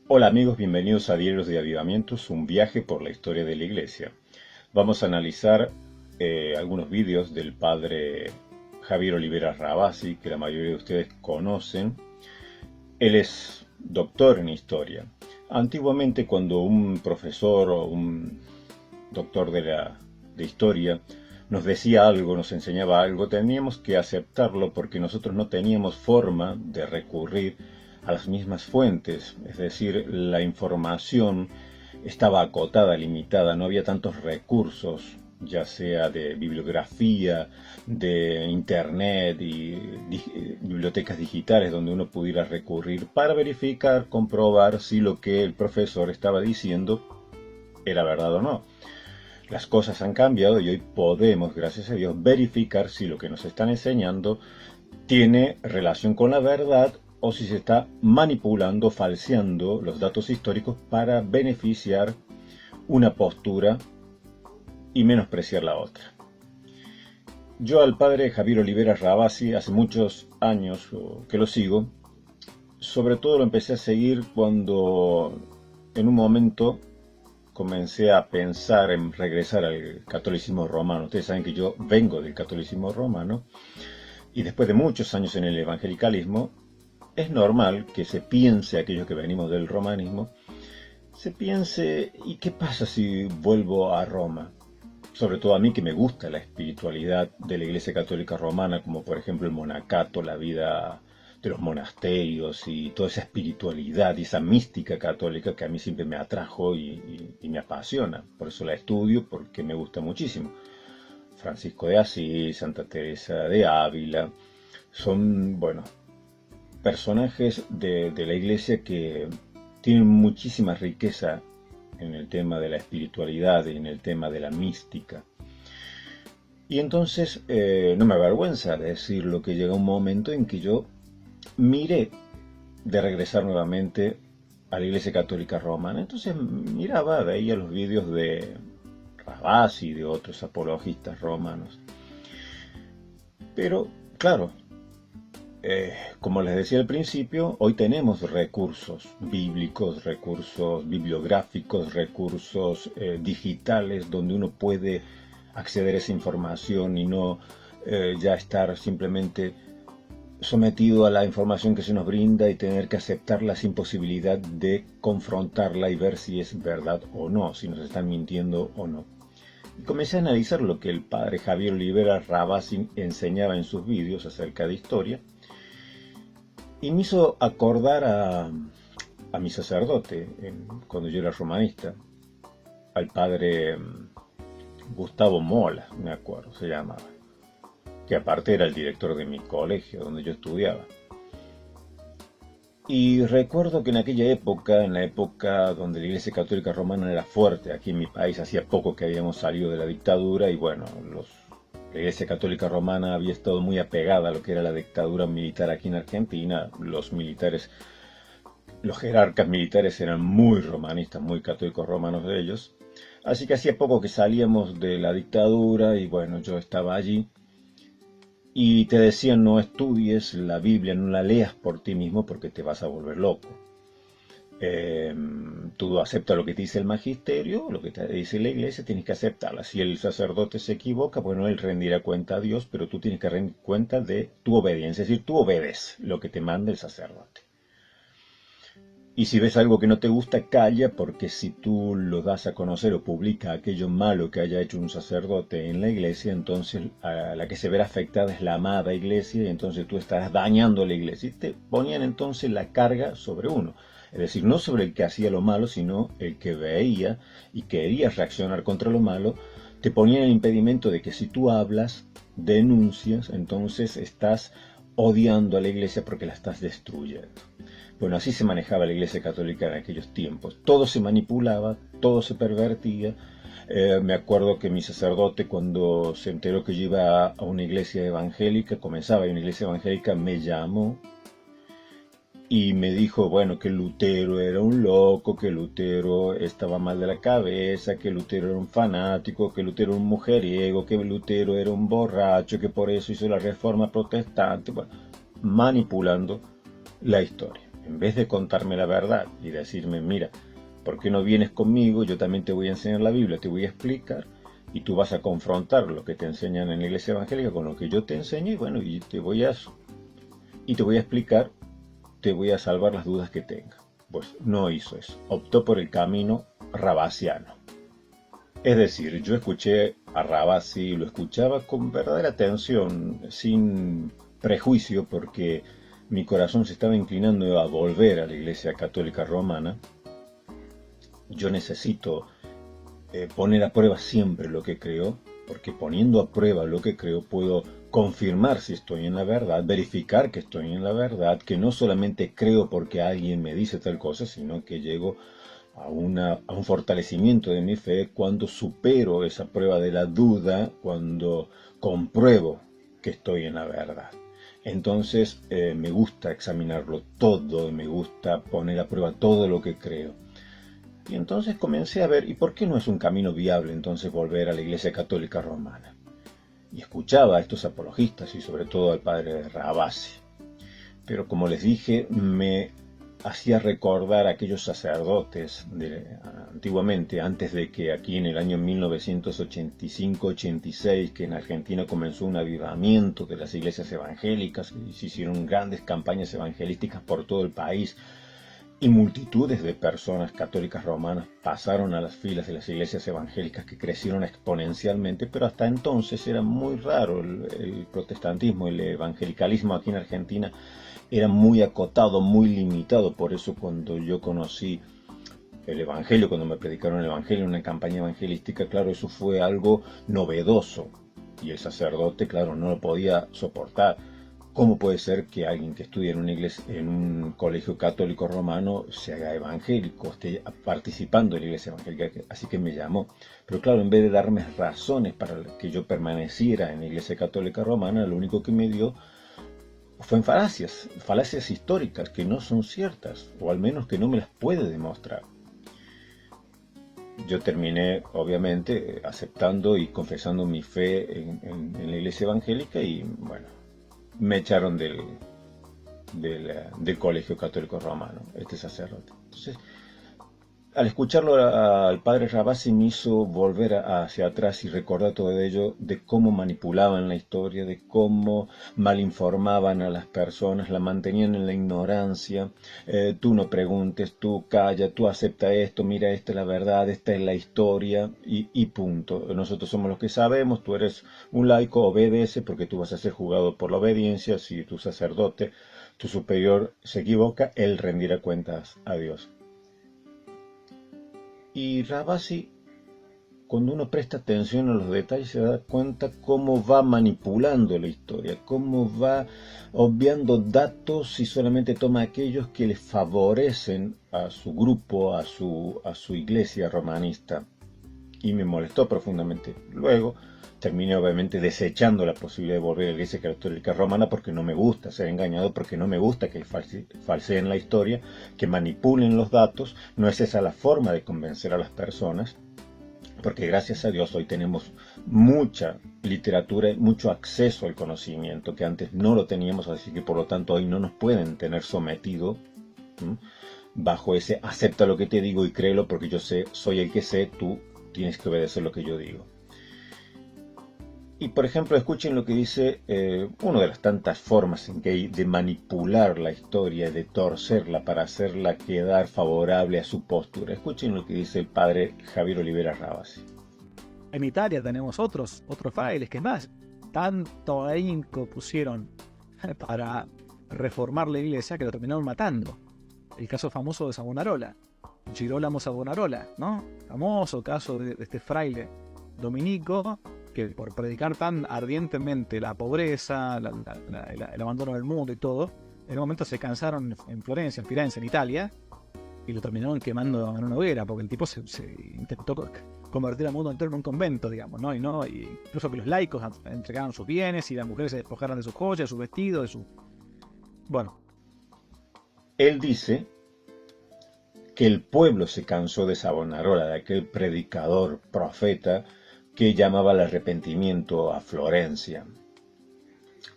Hola amigos, bienvenidos a Diarios de Avivamientos, un viaje por la historia de la Iglesia. Vamos a analizar algunos vídeos del padre Javier Olivera Rabasi, que la mayoría de ustedes conocen. Él es doctor en historia. Antiguamente, cuando un profesor o un doctor de historia nos decía algo, nos enseñaba algo, teníamos que aceptarlo porque nosotros no teníamos forma de recurrir a las mismas fuentes, es decir, la información estaba acotada, limitada, no había tantos recursos, ya sea de bibliografía, de internet y bibliotecas digitales donde uno pudiera recurrir para verificar, comprobar si lo que el profesor estaba diciendo era verdad o no. Las cosas han cambiado y hoy podemos, gracias a Dios, verificar si lo que nos están enseñando tiene relación con la verdad o si se está manipulando, falseando los datos históricos para beneficiar una postura y menospreciar la otra. Yo al padre Javier Olivera Rabasi hace muchos años que lo sigo. Sobre todo lo empecé a seguir cuando en un momento comencé a pensar en regresar al catolicismo romano. Ustedes saben que yo vengo del catolicismo romano y después de muchos años en el evangelicalismo, es normal que se piense, aquellos que venimos del romanismo, se piense, ¿y qué pasa si vuelvo a Roma? Sobre todo a mí que me gusta la espiritualidad de la Iglesia Católica Romana, como por ejemplo el monacato, la vida de los monasterios y toda esa espiritualidad y esa mística católica que a mí siempre me atrajo y me apasiona. Por eso la estudio, porque me gusta muchísimo. Francisco de Asís, Santa Teresa de Ávila, son, bueno, personajes de la Iglesia que tienen muchísima riqueza en el tema de la espiritualidad y en el tema de la mística. Y entonces no me avergüenza decirlo que llega un momento en que yo miré de regresar nuevamente a la Iglesia Católica Romana. Entonces miraba, veía los vídeos de Rabasi y de otros apologistas romanos. Pero, claro, como les decía al principio, hoy tenemos recursos bíblicos, recursos bibliográficos, recursos digitales donde uno puede acceder a esa información y no ya estar simplemente sometido a la información que se nos brinda y tener que aceptarla sin posibilidad de confrontarla y ver si es verdad o no, si nos están mintiendo o no. Y comencé a analizar lo que el padre Javier Olivera Rabasi enseñaba en sus vídeos acerca de historia y me hizo acordar a mi sacerdote cuando yo era romanista, al padre Gustavo Mola, me acuerdo, se llamaba, que aparte era el director de mi colegio donde yo estudiaba. Y recuerdo que en aquella época, en la época donde la Iglesia Católica Romana era fuerte, aquí en mi país hacía poco que habíamos salido de la dictadura y bueno, la Iglesia Católica Romana había estado muy apegada a lo que era la dictadura militar aquí en Argentina. Los militares, los jerarcas militares eran muy romanistas, muy católicos romanos de ellos. Así que hacía poco que salíamos de la dictadura y bueno, yo estaba allí. Y te decían no estudies la Biblia, no la leas por ti mismo porque te vas a volver loco. Tú aceptas lo que te dice el magisterio, lo que te dice la iglesia, tienes que aceptarla. Si el sacerdote se equivoca, bueno, él rendirá cuenta a Dios, pero tú tienes que rendir cuenta de tu obediencia, es decir, tú obedeces lo que te manda el sacerdote. Y si ves algo que no te gusta, calla, porque si tú lo das a conocer o publica aquello malo que haya hecho un sacerdote en la iglesia, entonces a la que se verá afectada es la amada iglesia y entonces tú estarás dañando a la iglesia. Y te ponían entonces la carga sobre uno. Es decir, no sobre el que hacía lo malo, sino el que veía y quería reaccionar contra lo malo. Te ponían el impedimento de que si tú hablas, denuncias, entonces estás odiando a la iglesia porque la estás destruyendo. Bueno, así se manejaba la Iglesia Católica en aquellos tiempos. Todo se manipulaba, todo se pervertía. Me acuerdo que mi sacerdote, cuando se enteró que yo iba a una iglesia evangélica, comenzaba en una iglesia evangélica, me llamó y me dijo, bueno, que Lutero era un loco, que Lutero estaba mal de la cabeza, que Lutero era un fanático, que Lutero era un mujeriego, que Lutero era un borracho, que por eso hizo la reforma protestante, bueno, manipulando la historia. en vez de contarme la verdad y decirme, mira, ¿por qué no vienes conmigo? Yo también te voy a enseñar la Biblia, te voy a explicar, y tú vas a confrontar lo que te enseñan en la iglesia evangélica con lo que yo te enseño, y bueno, y te voy a explicar, te voy a salvar las dudas que tenga. Pues no hizo eso, optó por el camino rabasiano. Es decir, yo escuché a Rabasi, lo escuchaba con verdadera atención, sin prejuicio, porque mi corazón se estaba inclinando a volver a la Iglesia Católica Romana. Yo necesito poner a prueba siempre lo que creo, porque poniendo a prueba lo que creo puedo confirmar si estoy en la verdad, verificar que estoy en la verdad, que no solamente creo porque alguien me dice tal cosa, sino que llego a un fortalecimiento de mi fe cuando supero esa prueba de la duda, cuando compruebo que estoy en la verdad. Entonces me gusta examinarlo todo, me gusta poner a prueba todo lo que creo. Y entonces comencé a ver, ¿y por qué no es un camino viable entonces volver a la Iglesia Católica Romana? Y escuchaba a estos apologistas y sobre todo al padre Rabasi. Pero como les dije, me hacía recordar a aquellos sacerdotes antiguamente, antes de que aquí en el año 1985-86, que en Argentina comenzó un avivamiento de las iglesias evangélicas, y se hicieron grandes campañas evangelísticas por todo el país, y multitudes de personas católicas romanas pasaron a las filas de las iglesias evangélicas que crecieron exponencialmente, pero hasta entonces era muy raro el protestantismo, el evangelicalismo aquí en Argentina era muy acotado, muy limitado. Por eso cuando yo conocí el Evangelio, cuando me predicaron el Evangelio en una campaña evangelística, claro, eso fue algo novedoso. Y el sacerdote, claro, no lo podía soportar. ¿Cómo puede ser que alguien que estudia en una iglesia, en un colegio católico romano, se haga evangélico, esté participando en la iglesia evangélica? Así que me llamó. Pero claro, en vez de darme razones para que yo permaneciera en la iglesia católica romana, lo único que me dio fue en falacias históricas que no son ciertas, o al menos que no me las puede demostrar. Yo terminé, obviamente, aceptando y confesando mi fe en la iglesia evangélica y, bueno, me echaron del colegio católico romano, este sacerdote. Entonces, al escucharlo al padre Rabasi me hizo volver hacia atrás y recordar todo ello, de cómo manipulaban la historia, de cómo malinformaban a las personas, la mantenían en la ignorancia. Tú no preguntes, tú calla, tú acepta esto, mira, esta es la verdad, esta es la historia y punto. Nosotros somos los que sabemos, tú eres un laico, obedece porque tú vas a ser juzgado por la obediencia. Si tu sacerdote, tu superior se equivoca, él rendirá cuentas a Dios. Y Rabasi, cuando uno presta atención a los detalles, se da cuenta cómo va manipulando la historia, cómo va obviando datos y solamente toma aquellos que le favorecen a su grupo, a su iglesia romanista. Y me molestó profundamente. Luego terminé obviamente desechando la posibilidad de volver a la Iglesia Católica Romana porque no me gusta ser engañado, porque no me gusta que falseen la historia, que manipulen los datos. No es esa la forma de convencer a las personas, porque gracias a Dios hoy tenemos mucha literatura y mucho acceso al conocimiento que antes no lo teníamos, así que por lo tanto hoy no nos pueden tener sometido bajo ese acepta lo que te digo y créelo porque yo sé, soy el que sé, tú tienes que obedecer lo que yo digo. Y por ejemplo, escuchen lo que dice una de las tantas formas en que hay de manipular la historia, de torcerla para hacerla quedar favorable a su postura. Escuchen lo que dice el padre Javier Olivera Rabasi. En Italia tenemos otros frailes que más, tanto ahínco pusieron para reformar la iglesia que lo terminaron matando. El caso famoso de Savonarola, Girolamo Savonarola, ¿no? Famoso caso de este fraile dominico que por predicar tan ardientemente la pobreza, el abandono del mundo y todo, en un momento se cansaron en Florencia, en Firenze, en Italia, y lo terminaron quemando en una hoguera, porque el tipo se intentó convertir al mundo entero en un convento, digamos, ¿no? Y incluso que los laicos entregaran sus bienes y las mujeres se despojaran de sus joyas, de sus vestidos, de su... Bueno. Él dice que el pueblo se cansó de Savonarola, de aquel predicador, profeta, que llamaba al arrepentimiento a Florencia.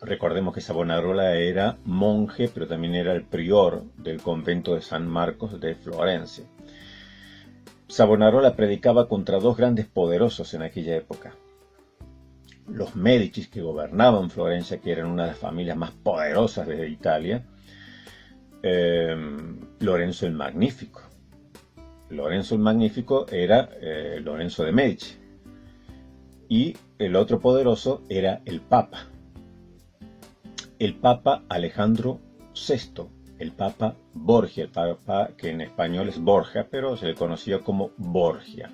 Recordemos que Savonarola era monje, pero también era el prior del convento de San Marcos de Florencia. Savonarola predicaba contra dos grandes poderosos en aquella época. Los Médicis, que gobernaban Florencia, que eran una de las familias más poderosas de Italia. Lorenzo el Magnífico. Lorenzo el Magnífico era Lorenzo de Medici. Y el otro poderoso era el Papa. El Papa Alejandro VI. El Papa Borgia. El Papa que en español es Borja, pero se le conocía como Borgia.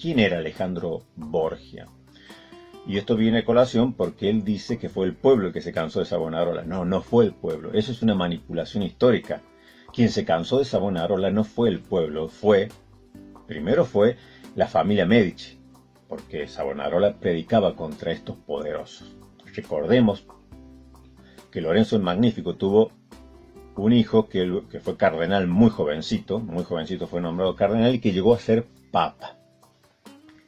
¿Quién era Alejandro Borgia? Y esto viene a colación porque él dice que fue el pueblo el que se cansó de Savonarola. No, no fue el pueblo. Eso es una manipulación histórica. Quien se cansó de Savonarola no fue el pueblo, primero fue la familia Medici, porque Savonarola predicaba contra estos poderosos. Recordemos que Lorenzo el Magnífico tuvo un hijo que fue cardenal muy jovencito fue nombrado cardenal y que llegó a ser papa.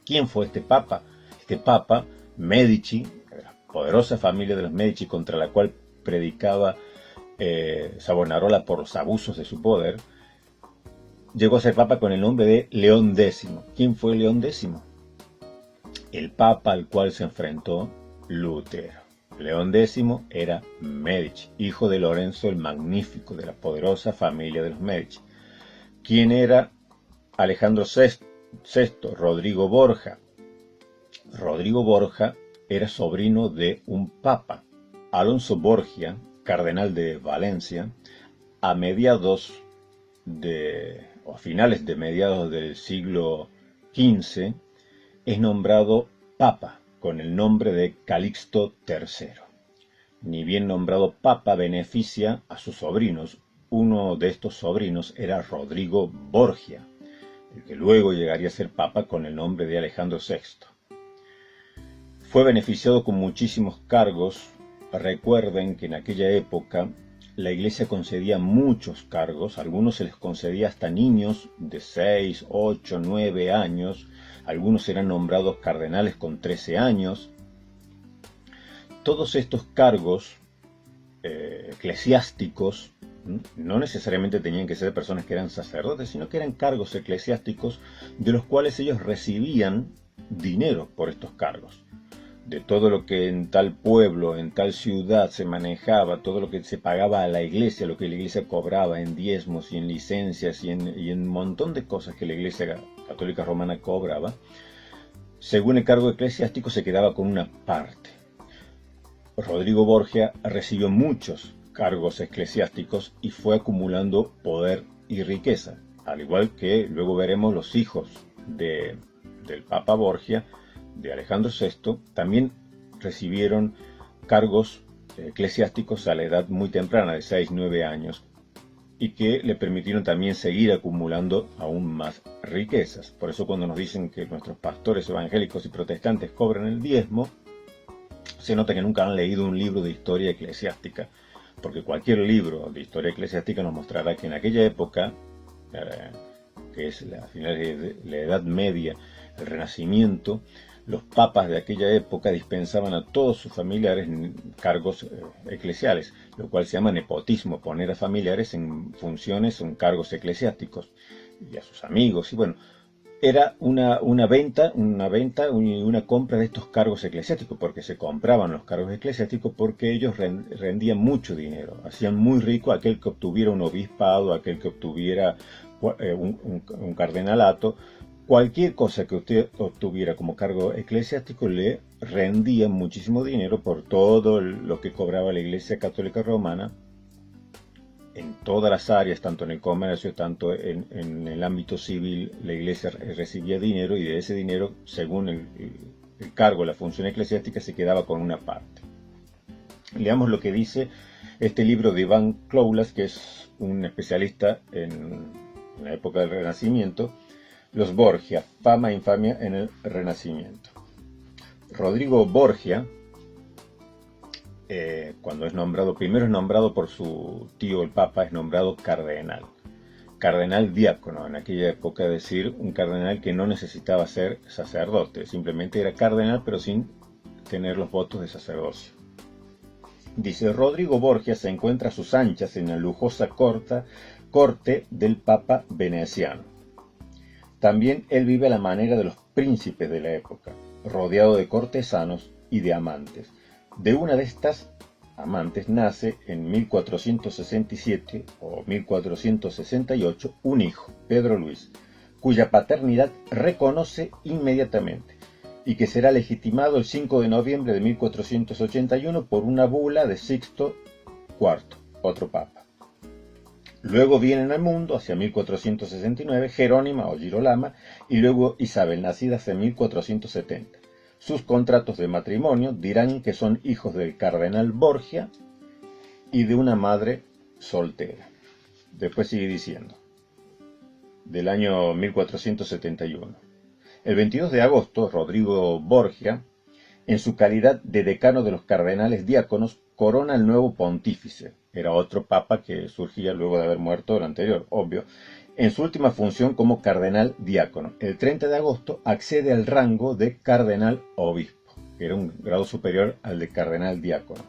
¿Quién fue este papa? Este papa Medici, la poderosa familia de los Medici contra la cual predicaba Savonarola por los abusos de su poder, llegó a ser papa con el nombre de León X. ¿Quién fue León X? El papa al cual se enfrentó Lutero. León X era Medici, hijo de Lorenzo el Magnífico, de la poderosa familia de los Medici. ¿Quién era Alejandro VI? Rodrigo Borgia. Rodrigo Borgia era sobrino de un papa, Alonso Borgia, cardenal de Valencia, a finales de mediados del siglo XV, es nombrado papa con el nombre de Calixto III. Ni bien nombrado papa beneficia a sus sobrinos. Uno de estos sobrinos era Rodrigo Borgia, el que luego llegaría a ser papa con el nombre de Alejandro VI. Fue beneficiado con muchísimos cargos. Recuerden que en aquella época la iglesia concedía muchos cargos, algunos se les concedía hasta niños de 6, 8, 9 años, algunos eran nombrados cardenales con 13 años. Todos estos cargos eclesiásticos no necesariamente tenían que ser personas que eran sacerdotes, sino que eran cargos eclesiásticos de los cuales ellos recibían dinero por estos cargos. De todo lo que en tal pueblo, en tal ciudad se manejaba, todo lo que se pagaba a la iglesia, lo que la iglesia cobraba en diezmos y en licencias y en un montón de cosas que la iglesia católica romana cobraba, según el cargo eclesiástico se quedaba con una parte. Rodrigo Borgia recibió muchos cargos eclesiásticos y fue acumulando poder y riqueza, al igual que luego veremos los hijos del Papa Borgia, de Alejandro VI, también recibieron cargos eclesiásticos a la edad muy temprana, de 6, 9 años, y que le permitieron también seguir acumulando aún más riquezas. Por eso cuando nos dicen que nuestros pastores evangélicos y protestantes cobran el diezmo, se nota que nunca han leído un libro de historia eclesiástica, porque cualquier libro de historia eclesiástica nos mostrará que en aquella época, que es a finales de la Edad Media, el Renacimiento, los papas de aquella época dispensaban a todos sus familiares cargos eclesiales, lo cual se llama nepotismo, poner a familiares en funciones, en cargos eclesiásticos, y a sus amigos, y bueno, era una venta y una compra de estos cargos eclesiásticos, porque se compraban los cargos eclesiásticos porque ellos rendían mucho dinero, hacían muy rico a aquel que obtuviera un obispado, a aquel que obtuviera un cardenalato. Cualquier cosa que usted obtuviera como cargo eclesiástico le rendía muchísimo dinero por todo lo que cobraba la Iglesia Católica Romana en todas las áreas, tanto en el comercio, tanto en el ámbito civil. La Iglesia recibía dinero y de ese dinero, según el cargo, la función eclesiástica, se quedaba con una parte. Leamos lo que dice este libro de Iván Cloulas, que es un especialista en la época del Renacimiento. Los Borgia, fama e infamia en el Renacimiento. Rodrigo Borgia, cuando es nombrado, primero es nombrado por su tío el Papa, es nombrado cardenal. Cardenal diácono, en aquella época, es decir, un cardenal que no necesitaba ser sacerdote, simplemente era cardenal pero sin tener los votos de sacerdocio. Dice, Rodrigo Borgia se encuentra a sus anchas en la lujosa corte del Papa veneciano. También él vive a la manera de los príncipes de la época, rodeado de cortesanos y de amantes. De una de estas amantes nace en 1467 o 1468 un hijo, Pedro Luis, cuya paternidad reconoce inmediatamente y que será legitimado el 5 de noviembre de 1481 por una bula de Sixto IV, otro papa. Luego vienen al mundo, hacia 1469, Jerónima o Girolama y luego Isabel, nacida hacia 1470. Sus contratos de matrimonio dirán que son hijos del cardenal Borgia y de una madre soltera. Después sigue diciendo, del año 1471. El 22 de agosto, Rodrigo Borgia, en su calidad de decano de los cardenales diáconos, corona al nuevo pontífice. Era otro papa que surgía luego de haber muerto el anterior, obvio, en su última función como cardenal diácono. El 30 de agosto accede al rango de cardenal obispo, que era un grado superior al de cardenal diácono.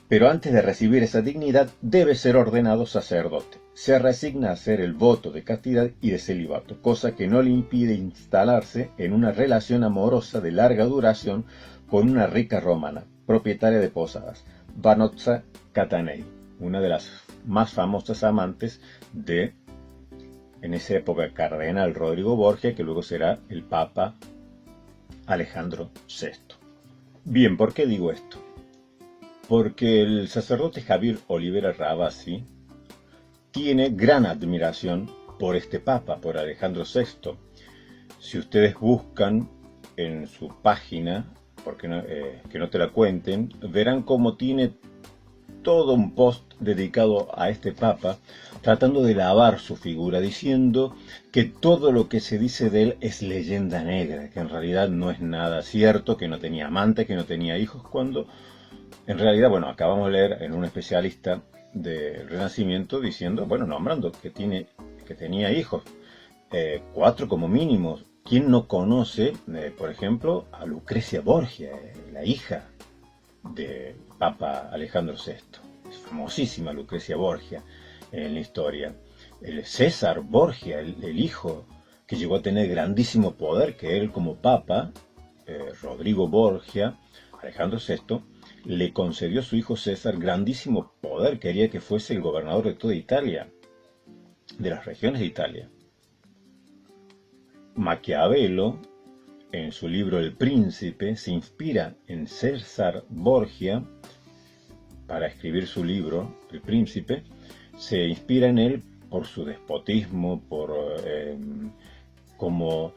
Pero antes de recibir esa dignidad debe ser ordenado sacerdote. Se resigna a hacer el voto de castidad y de celibato, cosa que no le impide instalarse en una relación amorosa de larga duración con una rica romana, propietaria de posadas, Vanozza Catanei, una de las más famosas amantes de, en esa época, cardenal Rodrigo Borgia, que luego será el Papa Alejandro VI. Bien, ¿por qué digo esto? Porque el sacerdote Javier Olivera Ravasi tiene gran admiración por este Papa, por Alejandro VI. Si ustedes buscan en su página, porque que no te la cuenten, verán cómo tiene todo un post dedicado a este Papa, tratando de lavar su figura, diciendo que todo lo que se dice de él es leyenda negra, que en realidad no es nada cierto, que no tenía amantes, que no tenía hijos, cuando en realidad, bueno, acabamos de leer en un especialista del Renacimiento diciendo, bueno, nombrando que tenía hijos, 4 como mínimo. ¿Quién no conoce, por ejemplo, a Lucrecia Borgia, la hija de Papa Alejandro VI? Es famosísima Lucrecia Borgia en la historia. El César Borgia, el hijo que llegó a tener grandísimo poder, que él como Papa, Rodrigo Borgia, Alejandro VI, le concedió a su hijo César grandísimo poder, quería que fuese el gobernador de toda Italia, de las regiones de Italia. Maquiavelo, en su libro El Príncipe, se inspira en César Borgia para escribir su libro El Príncipe, se inspira en él por su despotismo, por cómo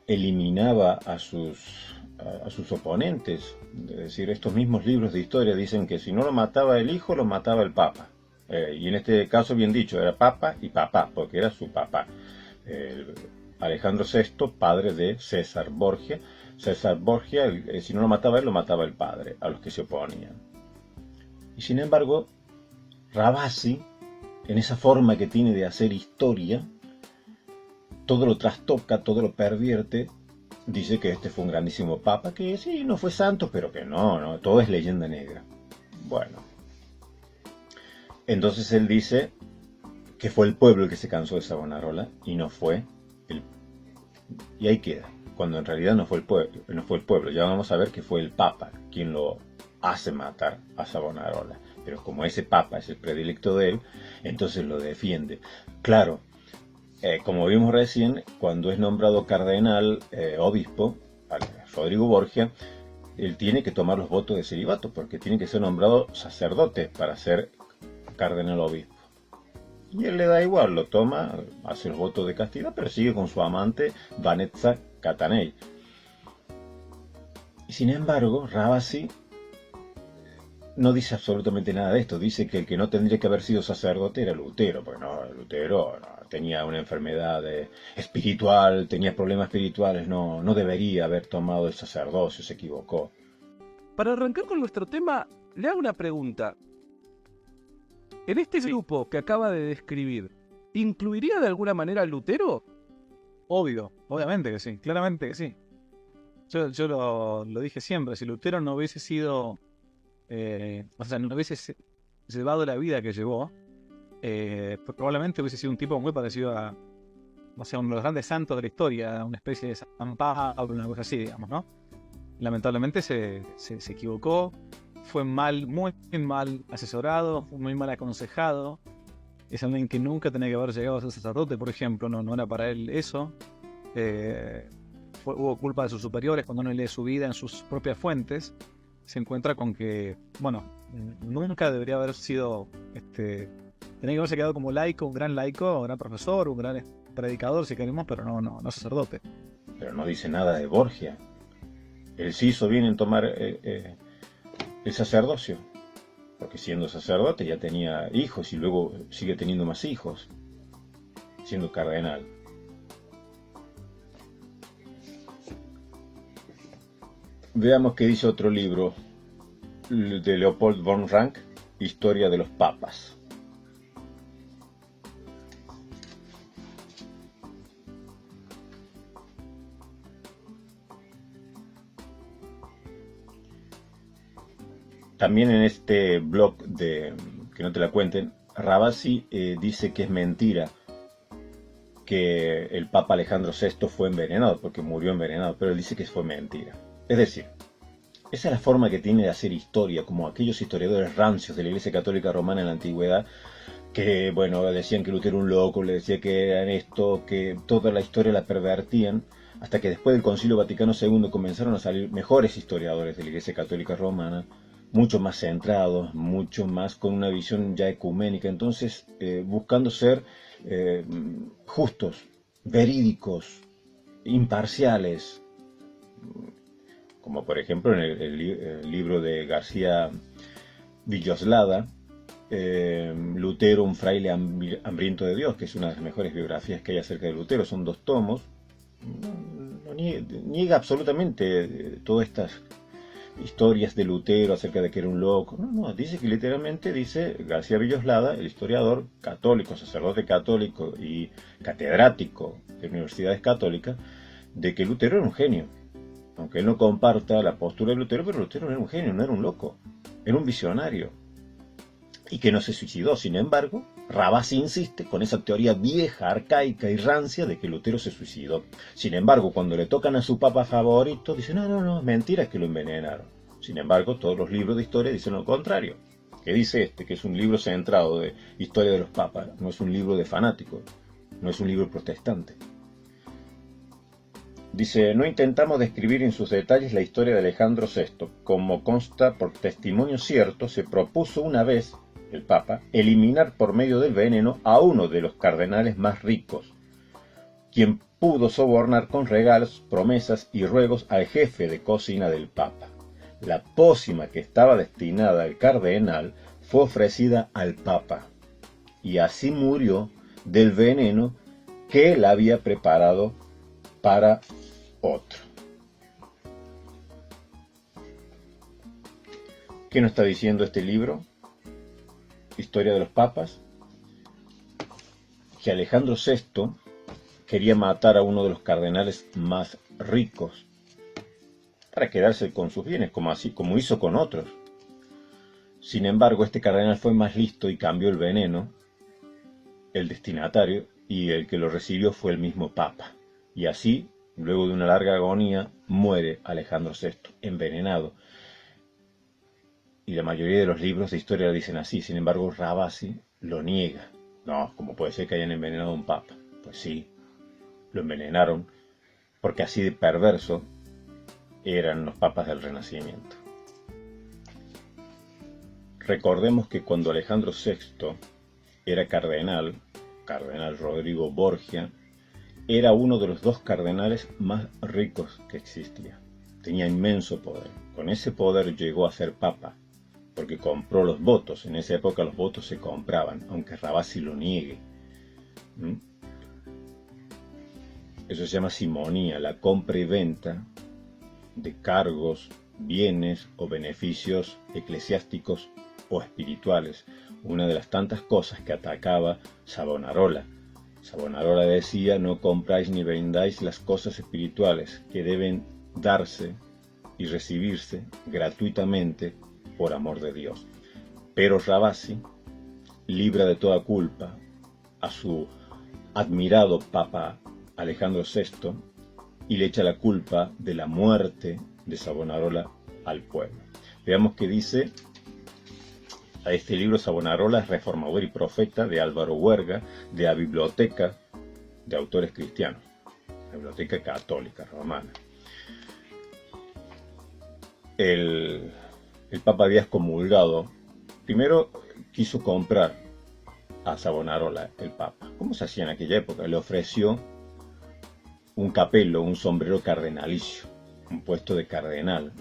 eliminaba a sus oponentes. Es decir, estos mismos libros de historia dicen que si no lo mataba el hijo, lo mataba el papa. Y en este caso, bien dicho, era papa y papá, porque era su papá. Alejandro VI, padre de César Borgia. César Borgia, si no lo mataba él, lo mataba el padre, a los que se oponían. Y sin embargo, Ravasi, en esa forma que tiene de hacer historia, todo lo trastoca, todo lo pervierte. Dice que este fue un grandísimo papa, que sí, no fue santo, pero que no, todo es leyenda negra. Bueno, entonces él dice que fue el pueblo el que se cansó de Savonarola y no fue el... Y ahí queda, cuando en realidad no fue el pueblo. Ya vamos a ver que fue el papa quien lo hace matar a Savonarola. Pero como ese papa es el predilecto de él, entonces lo defiende. Claro, como vimos recién, cuando es nombrado cardenal, obispo, Rodrigo Borgia, él tiene que tomar los votos de celibato, porque tiene que ser nombrado sacerdote para ser cardenal obispo. Y él le da igual, lo toma, hace los votos de castidad, pero sigue con su amante Vanozza Catanei. Y sin embargo, Ravasi no dice absolutamente nada de esto. Dice que el que no tendría que haber sido sacerdote era Lutero, porque Lutero tenía una enfermedad espiritual, tenía problemas espirituales, no debería haber tomado el sacerdocio, se equivocó. Para arrancar con nuestro tema, le hago una pregunta. En este grupo que acaba de describir, ¿incluiría de alguna manera a Lutero? Obvio, obviamente que sí, claramente que sí. Yo lo dije siempre, si Lutero no hubiese sido, o sea, no hubiese llevado la vida que llevó, pues probablemente hubiese sido un tipo muy parecido a, o sea, uno de los grandes santos de la historia, una especie de San Pablo, una cosa así, digamos, ¿no? Lamentablemente se equivocó, fue muy mal asesorado, fue muy mal aconsejado. Es alguien que nunca tenía que haber llegado a ser sacerdote, por ejemplo, no era para él eso. Hubo culpa de sus superiores cuando uno lee su vida en sus propias fuentes. Se encuentra con que, bueno, nunca debería haber sido, tenía que haberse quedado como laico, un gran laico, un gran profesor, un gran predicador, si queremos, pero no sacerdote. Pero no dice nada de Borgia. Él sí hizo bien en tomar el sacerdocio, porque siendo sacerdote ya tenía hijos y luego sigue teniendo más hijos, siendo cardenal. Veamos qué dice otro libro de Leopold von Ranke, Historia de los Papas. También en este blog de Que no te la cuenten, Ravasi dice que es mentira que el Papa Alejandro VI fue envenenado, porque murió envenenado, pero él dice que fue mentira. Es decir, esa es la forma que tiene de hacer historia, como aquellos historiadores rancios de la Iglesia Católica Romana en la Antigüedad, que, bueno, decían que Lutero era un loco, le decía que eran esto, que toda la historia la pervertían, hasta que después del Concilio Vaticano II comenzaron a salir mejores historiadores de la Iglesia Católica Romana, mucho más centrados, mucho más con una visión ya ecuménica, entonces buscando ser justos, verídicos, imparciales, como por ejemplo en el libro de García Villoslada, Lutero, un fraile hambriento de Dios, que es una de las mejores biografías que hay acerca de Lutero, son 2 tomos, no niega absolutamente todas estas historias de Lutero acerca de que era un loco. No, dice que literalmente, dice García Villoslada, el historiador católico, sacerdote católico y catedrático de universidades católicas, de que Lutero era un genio. Aunque él no comparta la postura de Lutero, pero Lutero no era un genio, no era un loco, era un visionario. Y que no se suicidó. Sin embargo, Ravasi insiste con esa teoría vieja, arcaica y rancia de que Lutero se suicidó. Sin embargo, cuando le tocan a su papa favorito, dice, no, mentira que lo envenenaron. Sin embargo, todos los libros de historia dicen lo contrario. ¿Qué dice que es un libro centrado de historia de los papas? No es un libro de fanáticos, no es un libro protestante. Dice, no intentamos describir en sus detalles la historia de Alejandro VI. Como consta por testimonio cierto, se propuso una vez, el Papa, eliminar por medio del veneno a uno de los cardenales más ricos, quien pudo sobornar con regalos, promesas y ruegos al jefe de cocina del Papa. La pócima que estaba destinada al cardenal fue ofrecida al Papa, y así murió del veneno que él había preparado para otro. ¿Qué nos está diciendo este libro? Historia de los Papas. Que Alejandro VI quería matar a uno de los cardenales más ricos para quedarse con sus bienes, como hizo con otros. Sin embargo, este cardenal fue más listo y cambió el veneno, el destinatario, y el que lo recibió fue el mismo Papa. Y así, luego de una larga agonía, muere Alejandro VI, envenenado. Y la mayoría de los libros de historia lo dicen así. Sin embargo, Ravasi lo niega. No, ¿cómo puede ser que hayan envenenado a un papa? Pues sí, lo envenenaron, porque así de perverso eran los papas del Renacimiento. Recordemos que cuando Alejandro VI era cardenal Rodrigo Borgia, era uno de los 2 cardenales más ricos que existía. Tenía inmenso poder. Con ese poder llegó a ser papa, porque compró los votos. En esa época los votos se compraban, aunque Ravasi lo niegue. Eso se llama simonía, la compra y venta de cargos, bienes o beneficios eclesiásticos o espirituales. Una de las tantas cosas que atacaba Savonarola. Savonarola decía, no compráis ni vendáis las cosas espirituales, que deben darse y recibirse gratuitamente por amor de Dios. Pero Ravasi libra de toda culpa a su admirado Papa Alejandro VI y le echa la culpa de la muerte de Savonarola al pueblo. Veamos que dice a este libro. Savonarola es reformador y profeta de Álvaro Huerga, de la Biblioteca de Autores Cristianos, la Biblioteca Católica Romana. El Papa había excomulgado, primero quiso comprar a Savonarola el Papa. ¿Cómo se hacía en aquella época? Le ofreció un capello, un sombrero cardenalicio, un puesto de cardenal.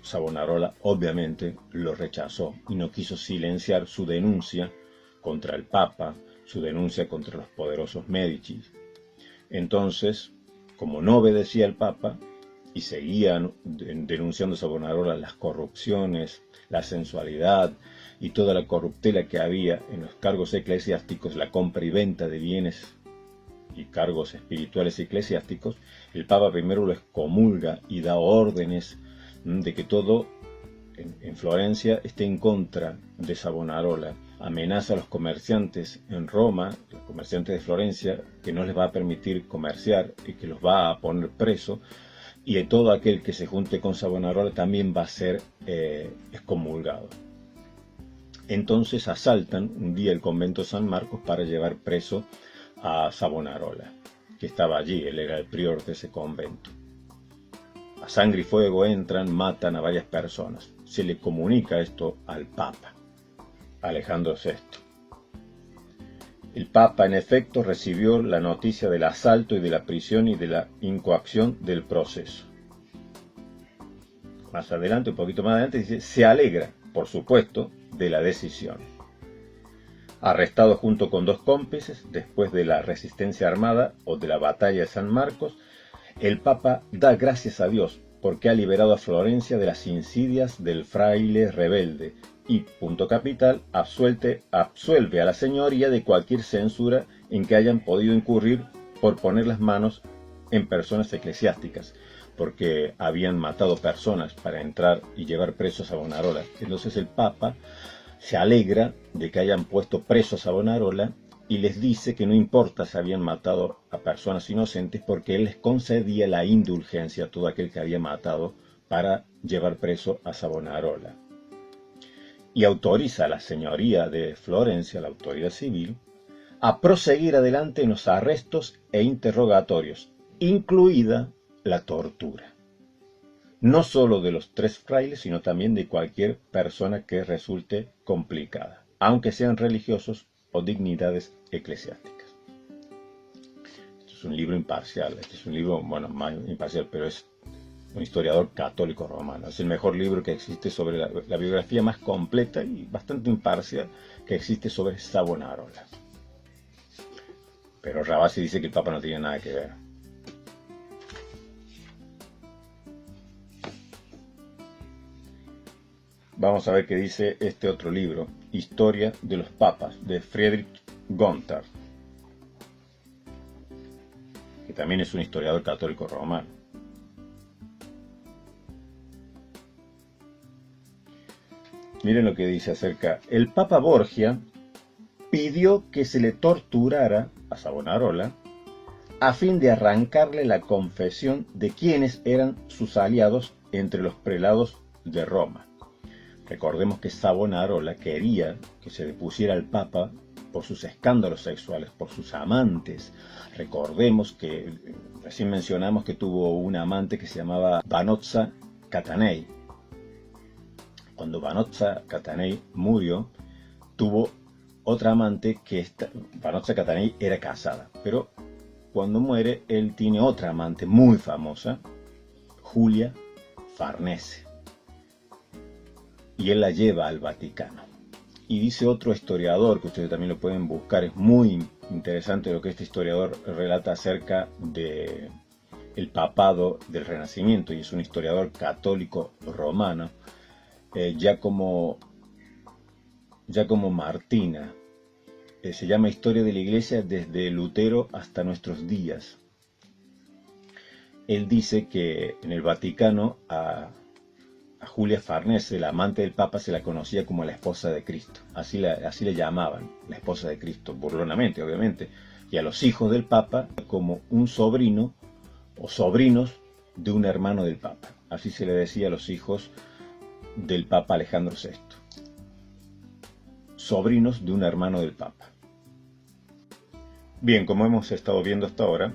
Savonarola obviamente lo rechazó y no quiso silenciar su denuncia contra el Papa, su denuncia contra los poderosos Medici. Entonces, como no obedecía al Papa y seguían denunciando Savonarola las corrupciones, la sensualidad y toda la corruptela que había en los cargos eclesiásticos, la compra y venta de bienes y cargos espirituales eclesiásticos, el Papa primero lo excomulga y da órdenes de que todo en Florencia esté en contra de Savonarola. Amenaza a los comerciantes en Roma, los comerciantes de Florencia, que no les va a permitir comerciar y que los va a poner preso, y todo aquel que se junte con Savonarola también va a ser excomulgado. Entonces asaltan un día el convento de San Marcos para llevar preso a Savonarola, que estaba allí. Él era el prior de ese convento. A sangre y fuego entran, matan a varias personas. Se le comunica esto al Papa Alejandro VI. El Papa, en efecto, recibió la noticia del asalto y de la prisión y de la incoacción del proceso. Más adelante, un poquito más adelante, dice: se alegra, por supuesto, de la decisión. Arrestado junto con 2 cómplices, después de la resistencia armada o de la batalla de San Marcos, el Papa da gracias a Dios porque ha liberado a Florencia de las insidias del fraile rebelde y, punto capital, absuelve a la señoría de cualquier censura en que hayan podido incurrir por poner las manos en personas eclesiásticas, porque habían matado personas para entrar y llevar presos a Savonarola. Entonces el Papa se alegra de que hayan puesto preso a Savonarola y les dice que no importa si habían matado a personas inocentes, porque él les concedía la indulgencia a todo aquel que había matado para llevar preso a Savonarola. Y autoriza a la señoría de Florencia, la autoridad civil, a proseguir adelante en los arrestos e interrogatorios, incluida la tortura. No solo de los 3 frailes, sino también de cualquier persona que resulte complicada, aunque sean religiosos o dignidades eclesiásticas. Este es un libro imparcial, este es un libro, bueno, más imparcial, pero es un historiador católico romano. Es el mejor libro que existe sobre la biografía más completa y bastante imparcial que existe sobre Savonarola. Pero Ravasi dice que el Papa no tiene nada que ver. Vamos a ver qué dice este otro libro, Historia de los Papas, de Friedrich Gontard, que también es un historiador católico romano. Miren lo que dice acerca. El Papa Borgia pidió que se le torturara a Savonarola a fin de arrancarle la confesión de quiénes eran sus aliados entre los prelados de Roma. Recordemos que Savonarola quería que se depusiera al Papa por sus escándalos sexuales, por sus amantes. Recordemos que recién mencionamos que tuvo una amante que se llamaba Vanozza Catanei. Cuando Vanozza Catanei murió, tuvo otra amante que Vanozza Catanei era casada, pero cuando muere él tiene otra amante muy famosa, Julia Farnese. Y él la lleva al Vaticano. Y dice otro historiador, que ustedes también lo pueden buscar, es muy interesante lo que este historiador relata acerca de el papado del Renacimiento, y es un historiador católico romano, Giacomo Martina. Se llama Historia de la Iglesia desde Lutero hasta nuestros días. él dice que en el Vaticano a Julia Farnese, la amante del Papa, se la conocía como la esposa de Cristo. Así le llamaban, la esposa de Cristo, burlonamente, obviamente. Y a los hijos del Papa como un sobrino o sobrinos de un hermano del Papa. Así se le decía a los hijos del Papa Alejandro VI. Sobrinos de un hermano del Papa. Bien, como hemos estado viendo hasta ahora,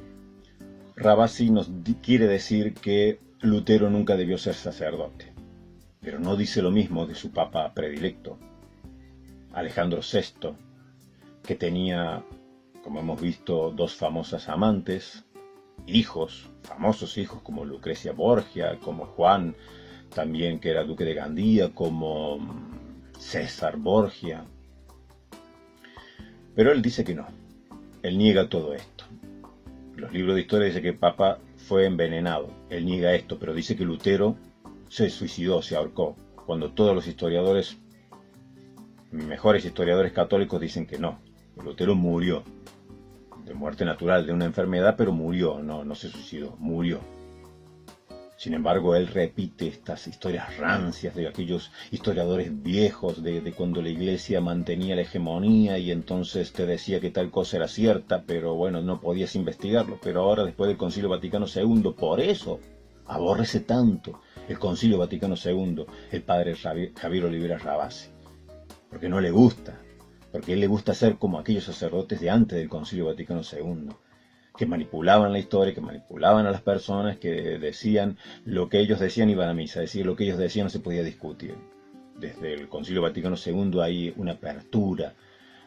Ravasi nos quiere decir que Lutero nunca debió ser sacerdote, pero no dice lo mismo de su papa predilecto, Alejandro VI, que tenía, como hemos visto, dos famosas amantes, hijos, famosos hijos como Lucrecia Borgia, como Juan, también que era duque de Gandía, como César Borgia. Pero él dice que no, él niega todo esto. Los libros de historia dicen que el Papa fue envenenado. Él niega esto, pero dice que Lutero se suicidó, se ahorcó. Cuando todos los historiadores, mejores historiadores católicos, dicen que no. Lutero murió. De muerte natural, de una enfermedad, pero murió. No se suicidó, murió. Sin embargo, él repite estas historias rancias de aquellos historiadores viejos, de cuando la Iglesia mantenía la hegemonía y entonces te decía que tal cosa era cierta, pero bueno, no podías investigarlo. Pero ahora, después del Concilio Vaticano II, por eso aborrece tanto el Concilio Vaticano II, el padre Javier Oliveras Ravasi. Porque no le gusta, porque a él le gusta ser como aquellos sacerdotes de antes del Concilio Vaticano II. Que manipulaban la historia, que manipulaban a las personas, que decían lo que ellos decían, iban a misa, es decir, lo que ellos decían no se podía discutir. Desde el Concilio Vaticano II hay una apertura,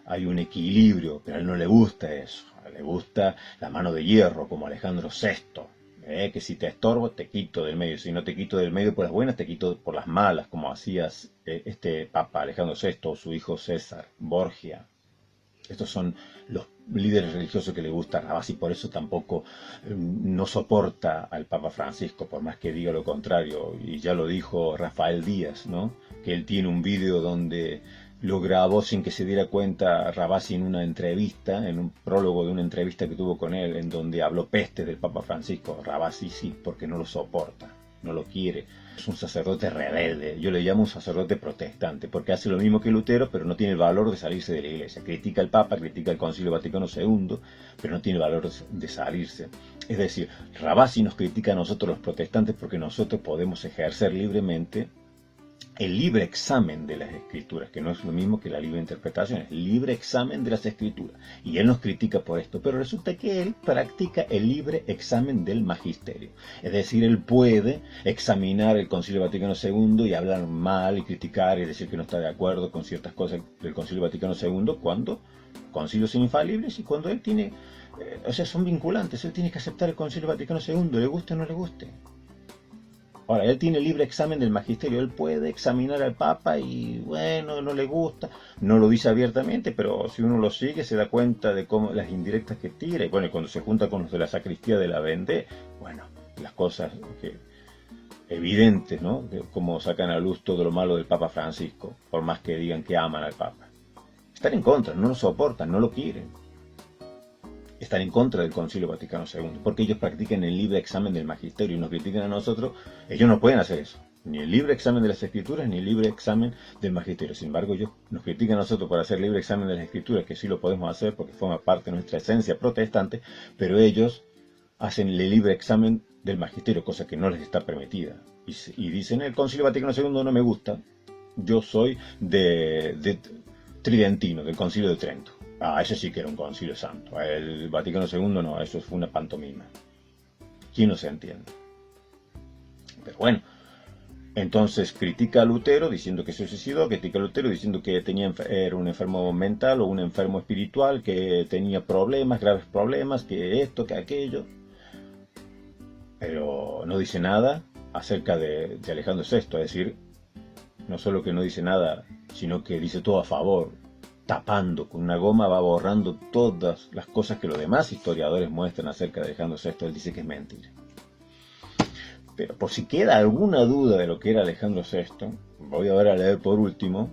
hay un equilibrio, pero a él no le gusta eso, a él le gusta la mano de hierro, como Alejandro VI, que si te estorbo te quito del medio, si no te quito del medio por las buenas, te quito por las malas, como hacías este Papa Alejandro VI o su hijo César Borgia. Estos son los líderes religiosos que le gusta a Ravasi, por eso tampoco no soporta al Papa Francisco, por más que diga lo contrario. Y ya lo dijo Rafael Díaz, ¿no? Que él tiene un vídeo donde lo grabó sin que se diera cuenta Ravasi en una entrevista, en un prólogo de una entrevista que tuvo con él, en donde habló peste del Papa Francisco. Ravasi sí, porque no lo soporta, no lo quiere. Es un sacerdote rebelde, yo le llamo un sacerdote protestante, porque hace lo mismo que Lutero, pero no tiene el valor de salirse de la Iglesia. Critica al Papa, critica el Concilio Vaticano II, pero no tiene el valor de salirse. Es decir, Ravasi nos critica a nosotros los protestantes porque nosotros podemos ejercer libremente el libre examen de las Escrituras, que no es lo mismo que la libre interpretación, es el libre examen de las Escrituras. Y él nos critica por esto, pero resulta que él practica el libre examen del magisterio. Es decir, él puede examinar el Concilio Vaticano II y hablar mal y criticar y decir que no está de acuerdo con ciertas cosas del Concilio Vaticano II cuando concilios son infalibles y cuando él tiene, son vinculantes, él tiene que aceptar el Concilio Vaticano II, le guste o no le guste. Ahora, él tiene libre examen del magisterio, él puede examinar al Papa y bueno, no le gusta, no lo dice abiertamente, pero si uno lo sigue se da cuenta de cómo las indirectas que tira, y bueno, cuando se junta con los de la sacristía de la Vendée, bueno, las cosas evidentes, ¿no? De cómo sacan a luz todo lo malo del Papa Francisco, por más que digan que aman al Papa. Están en contra, no lo soportan, no lo quieren. Están en contra del Concilio Vaticano II, porque ellos practican el libre examen del magisterio y nos critican a nosotros. Ellos no pueden hacer eso, ni el libre examen de las Escrituras, ni el libre examen del magisterio. Sin embargo, ellos nos critican a nosotros por hacer libre examen de las Escrituras, que sí lo podemos hacer porque forma parte de nuestra esencia protestante, pero ellos hacen el libre examen del magisterio, cosa que no les está permitida. Y dicen, el Concilio Vaticano II no me gusta, yo soy de Tridentino, del Concilio de Trento. Ese sí que era un concilio santo. El Vaticano II no, eso fue una pantomima. ¿Quién no se entiende? Pero bueno, entonces critica a Lutero diciendo que se suicidó, critica a Lutero diciendo que era un enfermo mental o un enfermo espiritual, que tenía problemas, graves problemas, que esto, que aquello. Pero no dice nada acerca de Alejandro VI, es decir, no solo que no dice nada, sino que dice todo a favor, tapando con una goma, va borrando todas las cosas que los demás historiadores muestran acerca de Alejandro VI. Él dice que es mentira. Pero por si queda alguna duda de lo que era Alejandro VI, voy ahora a leer por último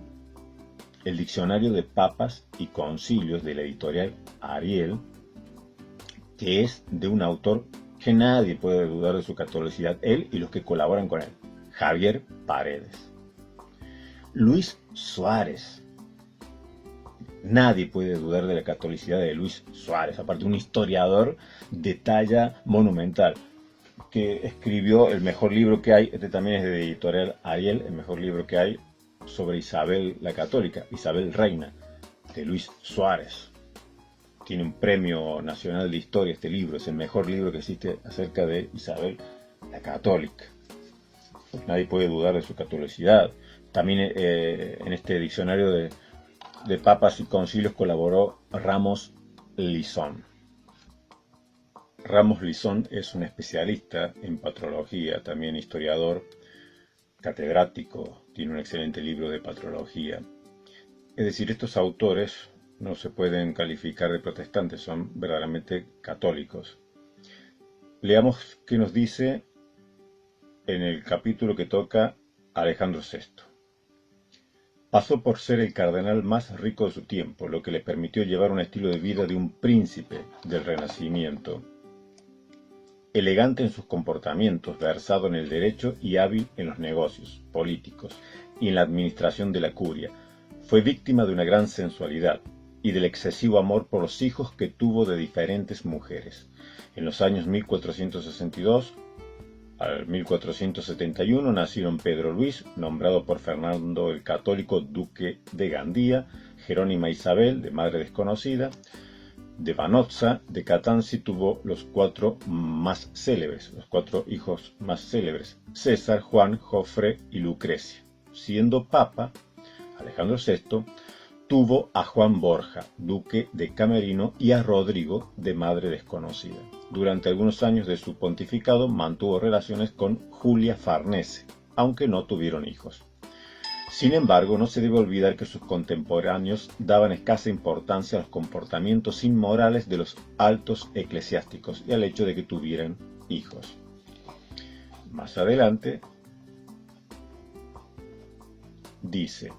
el Diccionario de Papas y Concilios de la editorial Ariel, que es de un autor que nadie puede dudar de su catolicidad, él y los que colaboran con él. Javier Paredes. Luis Suárez. Nadie puede dudar de la catolicidad de Luis Suárez, aparte un historiador de talla monumental, que escribió el mejor libro que hay, este también es de editorial Ariel, el mejor libro que hay sobre Isabel la Católica, Isabel Reina, de Luis Suárez. Tiene un premio nacional de historia este libro, es el mejor libro que existe acerca de Isabel la Católica. Nadie puede dudar de su catolicidad. También en este diccionario de papas y concilios colaboró Ramos Lizón. Ramos Lizón es un especialista en patrología, también historiador, catedrático, tiene un excelente libro de patrología. Es decir, estos autores no se pueden calificar de protestantes, son verdaderamente católicos. Leamos qué nos dice en el capítulo que toca Alejandro VI. Pasó por ser el cardenal más rico de su tiempo, lo que le permitió llevar un estilo de vida de un príncipe del Renacimiento. Elegante en sus comportamientos, versado en el derecho y hábil en los negocios políticos y en la administración de la curia, fue víctima de una gran sensualidad y del excesivo amor por los hijos que tuvo de diferentes mujeres. En los años 1462 al 1471 nacieron Pedro Luis, nombrado por Fernando el Católico duque de Gandía, Jerónima Isabel, de madre desconocida, de Vanozza, de Catanzi tuvo los cuatro hijos más célebres, César, Juan, Jofre y Lucrecia. Siendo papa, Alejandro VI tuvo a Juan Borja, duque de Camerino, y a Rodrigo, de madre desconocida. Durante algunos años de su pontificado mantuvo relaciones con Julia Farnese, aunque no tuvieron hijos. Sin embargo, no se debe olvidar que sus contemporáneos daban escasa importancia a los comportamientos inmorales de los altos eclesiásticos y al hecho de que tuvieran hijos. Más adelante dice: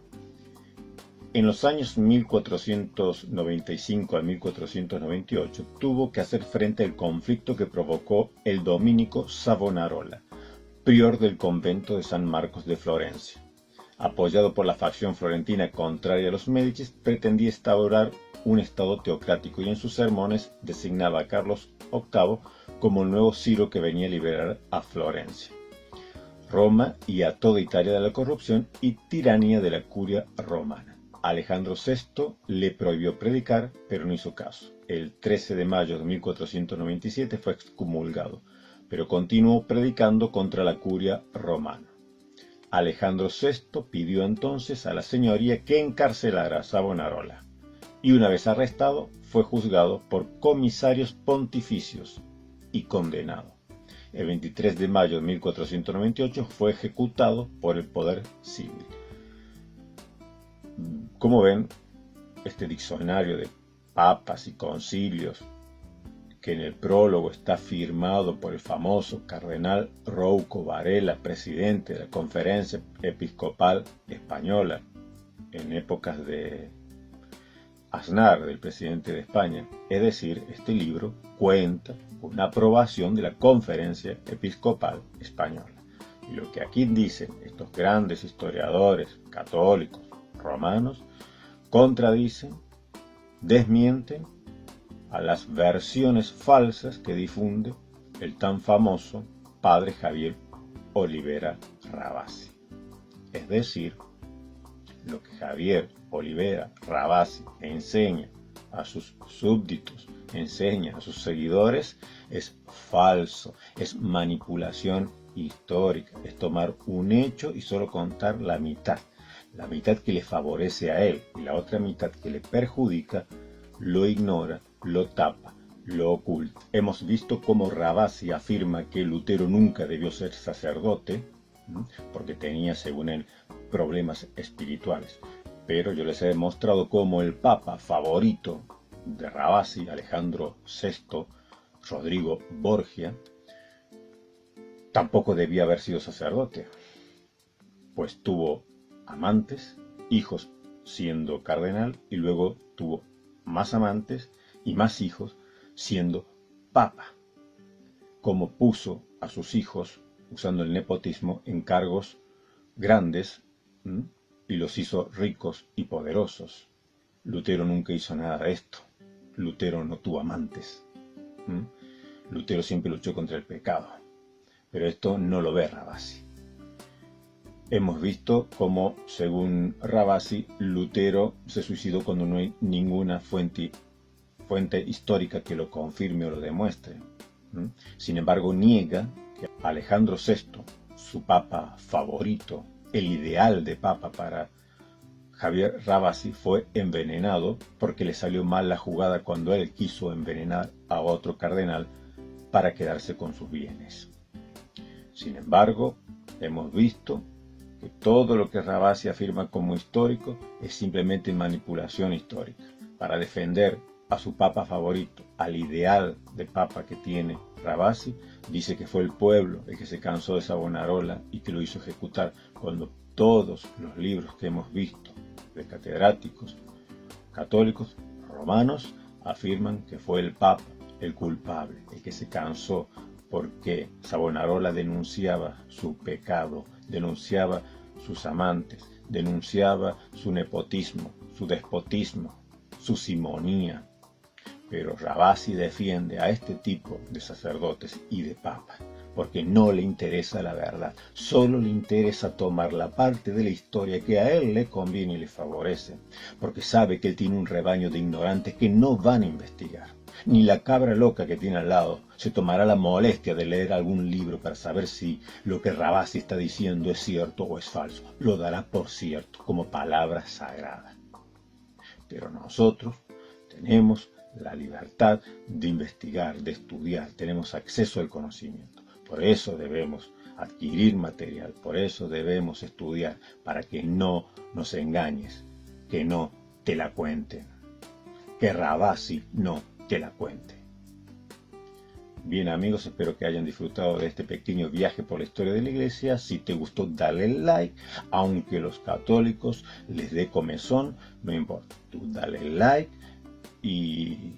en los años 1495 a 1498 tuvo que hacer frente al conflicto que provocó el dominico Savonarola, prior del convento de San Marcos de Florencia. Apoyado por la facción florentina contraria a los Médicis, pretendía instaurar un estado teocrático y en sus sermones designaba a Carlos VIII como el nuevo Ciro que venía a liberar a Florencia, Roma y a toda Italia de la corrupción y tiranía de la curia romana. Alejandro VI le prohibió predicar, pero no hizo caso. El 13 de mayo de 1497 fue excomulgado, pero continuó predicando contra la curia romana. Alejandro VI pidió entonces a la señoría que encarcelara a Savonarola, y una vez arrestado fue juzgado por comisarios pontificios y condenado. El 23 de mayo de 1498 fue ejecutado por el poder civil. Como ven, este diccionario de papas y concilios, que en el prólogo está firmado por el famoso cardenal Rouco Varela, presidente de la Conferencia Episcopal Española, en épocas de Aznar, del presidente de España. Es decir, este libro cuenta con una aprobación de la Conferencia Episcopal Española. Y lo que aquí dicen estos grandes historiadores católicos romanos contradicen, desmienten a las versiones falsas que difunde el tan famoso padre Javier Olivera Rabasi. Es decir, lo que Javier Olivera Rabasi enseña a sus súbditos, enseña a sus seguidores, es falso, es manipulación histórica, es tomar un hecho y solo contar la mitad que le favorece a él y la otra mitad que le perjudica, lo ignora, lo tapa, lo oculta. Hemos visto cómo Rabasi afirma que Lutero nunca debió ser sacerdote, porque tenía, según él, problemas espirituales. Pero yo les he demostrado cómo el papa favorito de Rabasi, Alejandro VI, Rodrigo Borgia, tampoco debía haber sido sacerdote, pues tuvo amantes, hijos siendo cardenal, y luego tuvo más amantes y más hijos siendo papa. cómo puso a sus hijos, usando el nepotismo, en cargos grandes, ¿m? Y los hizo ricos y poderosos. Lutero nunca hizo nada de esto. Lutero no tuvo amantes. ¿M? Lutero siempre luchó contra el pecado. Pero esto no lo ve Ravasi. Hemos visto cómo, según Ravasi, Lutero se suicidó cuando no hay ninguna fuente histórica que lo confirme o lo demuestre. ¿M? Sin embargo, niega que Alejandro VI, su papa favorito, el ideal de papa para Javier Ravasi, fue envenenado porque le salió mal la jugada cuando él quiso envenenar a otro cardenal para quedarse con sus bienes. Sin embargo, hemos visto que todo lo que Ravasi afirma como histórico es simplemente manipulación histórica para defender a su papa favorito, al ideal de papa que tiene Ravasi. Dice que fue el pueblo el que se cansó de Savonarola y que lo hizo ejecutar, cuando todos los libros que hemos visto de catedráticos católicos romanos afirman que fue el papa el culpable, el que se cansó porque Savonarola denunciaba su pecado, denunciaba sus amantes, denunciaba su nepotismo, su despotismo, su simonía. Pero Ravasi defiende a este tipo de sacerdotes y de papas, porque no le interesa la verdad, solo le interesa tomar la parte de la historia que a él le conviene y le favorece, porque sabe que él tiene un rebaño de ignorantes que no van a investigar. Ni la cabra loca que tiene al lado se tomará la molestia de leer algún libro para saber si lo que Ravasi está diciendo es cierto o es falso. Lo dará por cierto, como palabra sagrada. Pero nosotros tenemos la libertad de investigar, de estudiar, tenemos acceso al conocimiento. Por eso debemos adquirir material, por eso debemos estudiar, para que no nos engañes, que no te la cuenten, que Ravasi no te la cuente. Bien amigos, espero que hayan disfrutado de este pequeño viaje por la historia de la iglesia. Si te gustó, dale like, aunque los católicos les dé comezón, no importa, tú dale like y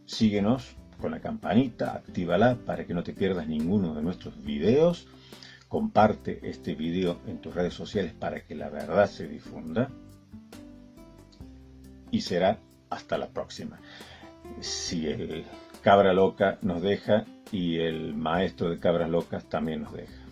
síguenos con la campanita, actívala para que no te pierdas ninguno de nuestros videos. Comparte este video en tus redes sociales para que la verdad se difunda. Y será hasta la próxima. Si el cabra loca nos deja y el maestro de cabras locas también nos deja.